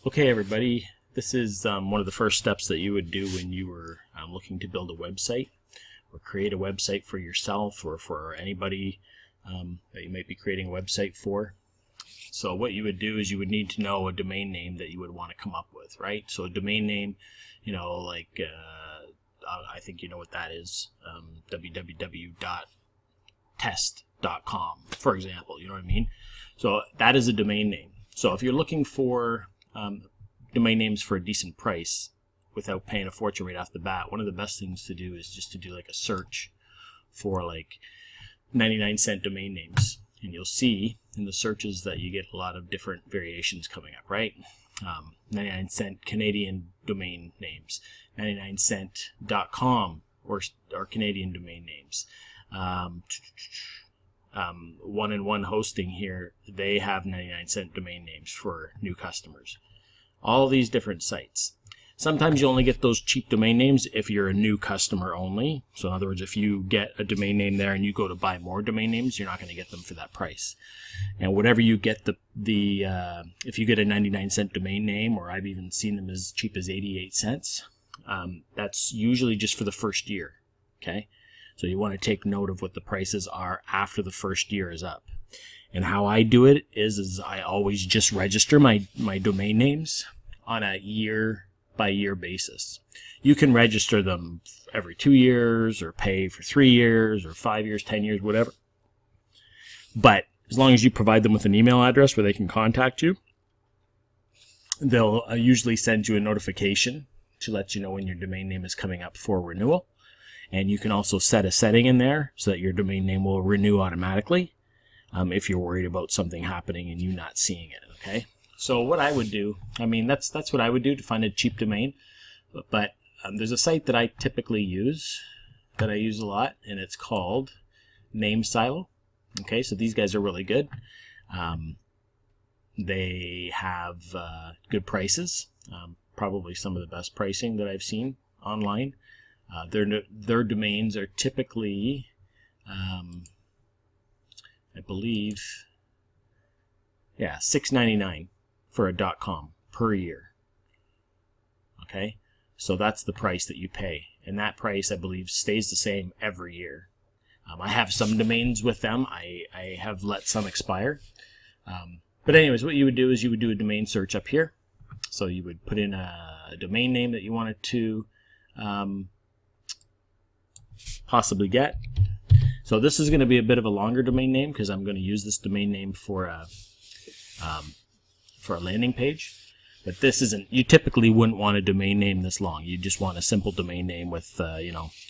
Okay, everybody, this is one of the first steps that you would do when you were looking to build a website or create a website for yourself or for anybody that you might be creating a website for. So what you would do is you would need to know a domain name that you would want to come up with, right? So a domain name, like I think you know what that is, www.test.com, for example, you know what I mean? So that is a domain name. So if you're looking for domain names for a decent price without paying a fortune right off the bat, one of the best things to do is just to do like a search for like 99-cent domain names. And you'll see in the searches that you get a lot of different variations coming up, right? 99-cent Canadian domain names, 99cent.com or Canadian domain names. One-in-one hosting here, they have 99-cent domain names for new customers. All these different sites. Sometimes you only get those cheap domain names if you're a new customer only. So in other words, if you get a domain name there and you go to buy more domain names, you're not going to get them for that price. And whatever you get, if you get a 99-cent domain name, or I've even seen them as cheap as 88 cents, that's usually just for the first year. Okay, so you want to take note of what the prices are after the first year is up. And how I do it is I always just register my domain names on a year-by-year basis. You can register them every 2 years or pay for 3 years or 5 years, 10 years, whatever. But as long as you provide them with an email address where they can contact you, they'll usually send you a notification to let you know when your domain name is coming up for renewal. And you can also set a setting in there so that your domain name will renew automatically if you're worried about something happening and you not seeing it, okay? So what I would do, that's what I would do to find a cheap domain. But there's a site that I typically use, that I use a lot, and it's called NameSilo. Okay, so these guys are really good. They have good prices, probably some of the best pricing that I've seen online. Their domains are typically, I believe, $6.99 for a .com per year. Okay, so that's the price that you pay, and that price, I believe, stays the same every year. I have some domains with them. I have let some expire. But anyways, what you would do is you would do a domain search up here. So you would put in a domain name that you wanted to possibly get. So this is going to be a bit of a longer domain name because I'm going to use this domain name for a landing page. But this isn't, you typically wouldn't want a domain name this long. You just want a simple domain name with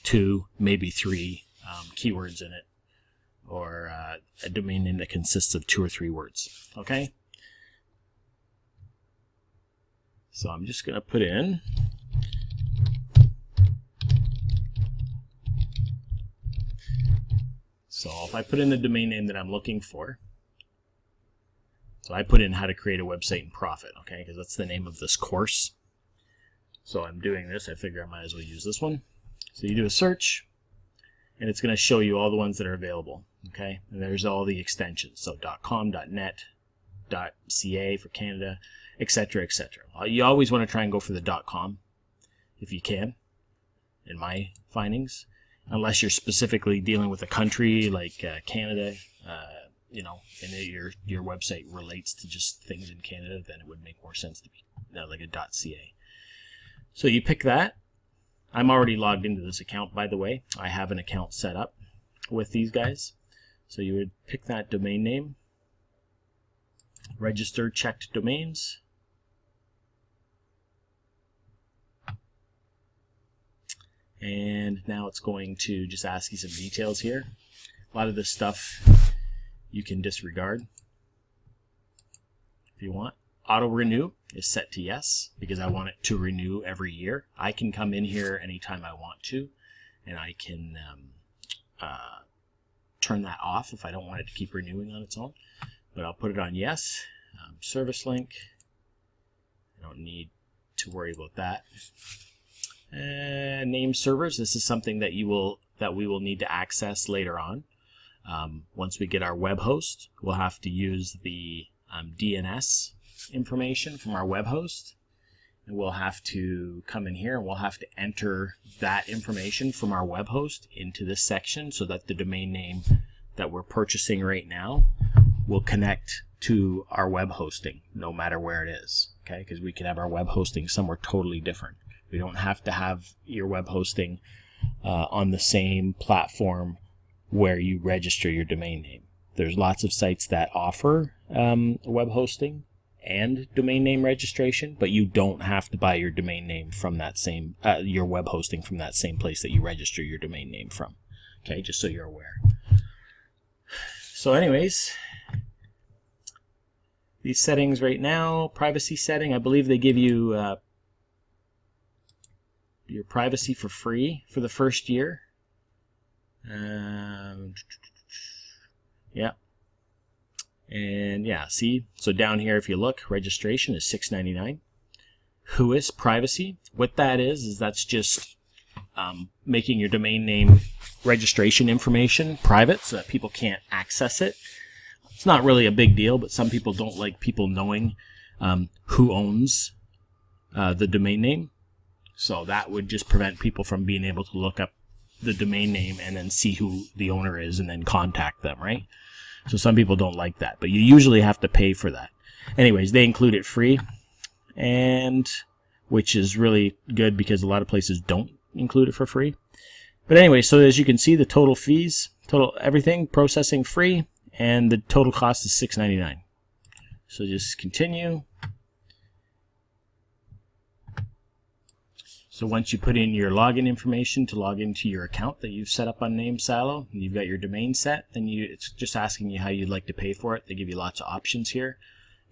2, maybe 3 keywords in it, or a domain name that consists of 2 or 3 words. Okay? So I'm just going to put in So if I put in the domain name that I'm looking for, so I put in how to create a website and profit, okay, because that's the name of this course. So I'm doing this, I figure I might as well use this one. So you do a search, and it's going to show you all the ones that are available, okay, and there's all the extensions, so .com, .net, .ca for Canada, etc., etc. You always want to try and go for the .com if you can, in my findings. Unless you're specifically dealing with a country like Canada, and your website relates to just things in Canada, then it would make more sense to be like a .ca. So you pick that. I'm already logged into this account, by the way. I have an account set up with these guys. So you would pick that domain name, register checked domains, and now it's going to just ask you some details here. A lot of this stuff you can disregard if you want. Auto renew is set to yes because I want it to renew every year. I can come in here anytime I want to, and I can turn that off if I don't want it to keep renewing on its own. But I'll put it on yes. Service link, I don't need to worry about that. Name servers. This is something that we will need to access later on. Once we get our web host, we'll have to use the DNS information from our web host. And we'll have to come in here and we'll have to enter that information from our web host into this section so that the domain name that we're purchasing right now will connect to our web hosting no matter where it is. Okay, because we can have our web hosting somewhere totally different. We don't have to have your web hosting on the same platform where you register your domain name. There's lots of sites that offer web hosting and domain name registration, but you don't have to buy your domain name from that same your web hosting from that same place that you register your domain name from. Okay, just so you're aware. So anyways, these settings right now, privacy setting, I believe they give you your privacy for free for the first year. Yeah. And yeah, see, so down here, if you look, registration is $6.99. Whois privacy, what that is that's just making your domain name registration information private so that people can't access it. It's not really a big deal, but some people don't like people knowing who owns the domain name. So that would just prevent people from being able to look up the domain name and then see who the owner is and then contact them, right? So some people don't like that, but you usually have to pay for that. Anyways, they include it free, and which is really good because a lot of places don't include it for free. But anyway, so as you can see, the total fees, total everything, processing free, and the total cost is $6.99. So just continue. So once you put in your login information to log into your account that you've set up on NameSilo, and you've got your domain set, then it's just asking you how you'd like to pay for it. They give you lots of options here: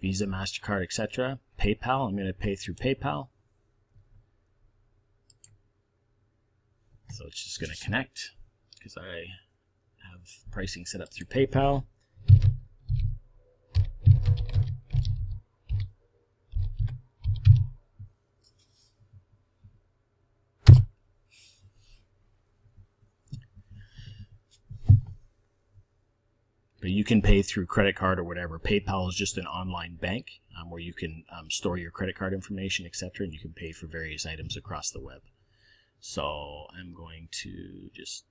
Visa, MasterCard, etc. PayPal, I'm going to pay through PayPal. So it's just going to connect because I have pricing set up through PayPal. But you can pay through credit card or whatever. PayPal is just an online bank where you can store your credit card information, etc., and you can pay for various items across the web. So I'm going to just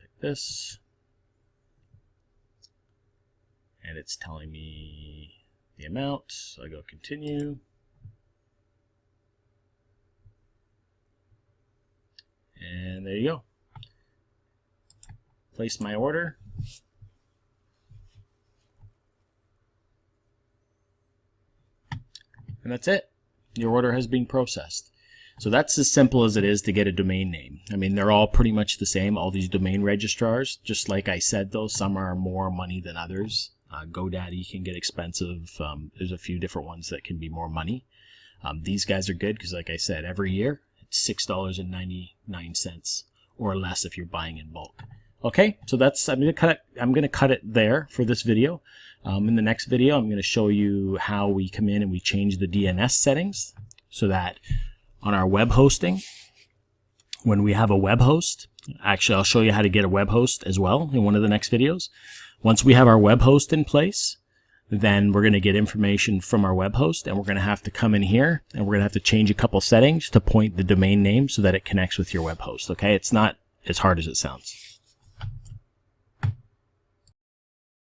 pick this, and it's telling me the amount. So I go continue, and there you go. Place my order. And that's it. Your order has been processed. So that's as simple as it is to get a domain name. I mean, they're all pretty much the same, all these domain registrars. Just like I said, though, some are more money than others. GoDaddy can get expensive. There's a few different ones that can be more money. These guys are good because, like I said, every year it's $6.99 or less if you're buying in bulk. Okay, so that's I'm gonna cut it there for this video. In the next video, I'm going to show you how we come in and we change the DNS settings so that on our web hosting, when we have a web host, actually I'll show you how to get a web host as well in one of the next videos. Once we have our web host in place, then we're going to get information from our web host, and we're going to have to come in here and we're going to have to change a couple settings to point the domain name so that it connects with your web host. Okay, it's not as hard as it sounds.